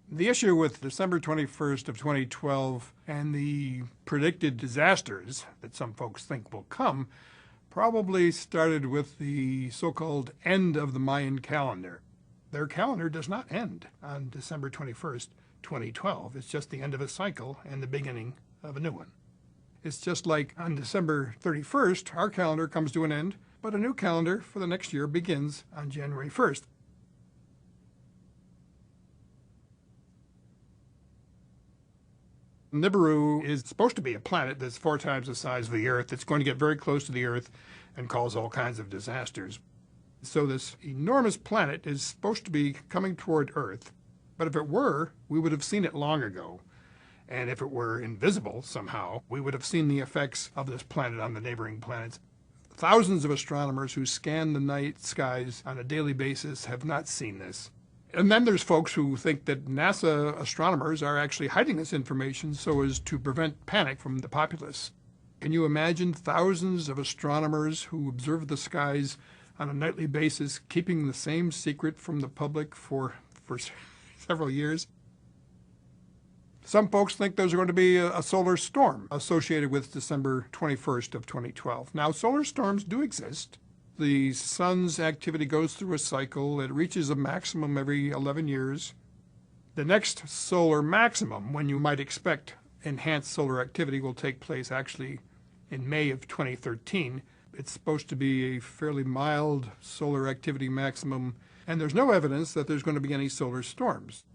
The issue with December 21st of 2012 and the predicted disasters that some folks think will come probably started with the so-called end of the Mayan calendar. Their calendar does not end on December 21st, 2012. It's just the end of a cycle and the beginning of a new one. It's just like on December 31st, our calendar comes to an end, but a new calendar for the next year begins on January 1st. NIBURU is supposed to be a planet that's 4 times the size of the Earth. It's going to get very close to the Earth and cause all kinds of disasters. So this enormous planet is supposed to be coming toward Earth, but if it were, we would have seen it long ago. And if it were invisible somehow, we would have seen the effects of this planet on the neighboring planets. Thousands of astronomers who scan the night skies on a daily basis have not seen this. And then there's folks who think that NASA astronomers are actually hiding this information so as to prevent panic from the populace. Can you imagine thousands of astronomers who observe the skies on a nightly basis keeping the same secret from the public for several years? Some folks think there's going to be a solar storm associated with December 21st of 2012. Now, solar storms do exist. The sun's activity goes through a cycle. It reaches a maximum every 11 years. The next solar maximum, when you might expect enhanced solar activity, will take place actually in May of 2013. It's supposed to be a fairly mild solar activity maximum, and there's no evidence that there's going to be any solar storms.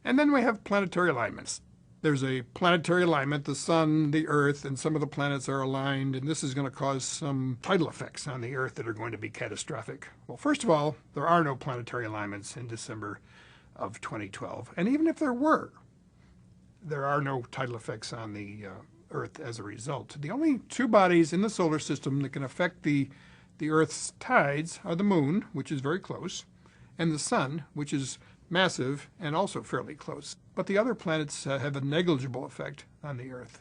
And then we have planetary alignments. There's a planetary alignment, the sun, the Earth, and some of the planets are aligned, and this is going to cause some tidal effects on the Earth that are going to be catastrophic. Well, first of all, there are no planetary alignments in December of 2012, and even if there were, there are no tidal effects on the Earth as a result. The only 2 bodies in the solar system that can affect the Earth's tides are the Moon, which is very close, and the Sun, which is massive and also fairly close. But the other planets have a negligible effect on the Earth.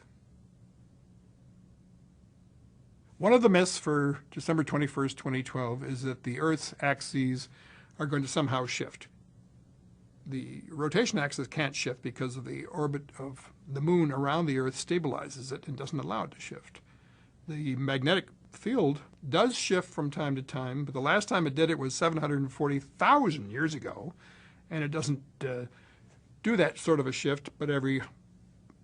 One of the myths for December 21st, 2012 is that the Earth's axes are going to somehow shift. The rotation axis can't shift because of the orbit of the Moon around the Earth stabilizes it and doesn't allow it to shift. The magnetic field does shift from time to time, but the last time it did it was 740,000 years ago. And it doesn't do that sort of a shift, but every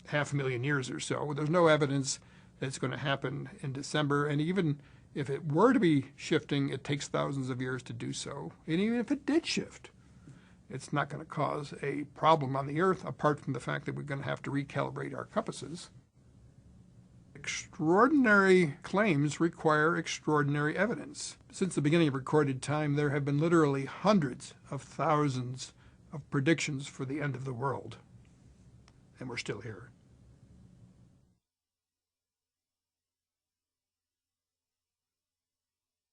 500,000 years or so. There's no evidence that it's going to happen in December, and even if it were to be shifting, it takes thousands of years to do so. And even if it did shift, it's not going to cause a problem on the Earth, apart from the fact that we're going to have to recalibrate our compasses. Extraordinary claims require extraordinary evidence. Since the beginning of recorded time, there have been literally hundreds of thousands of predictions for the end of the world, and we're still here.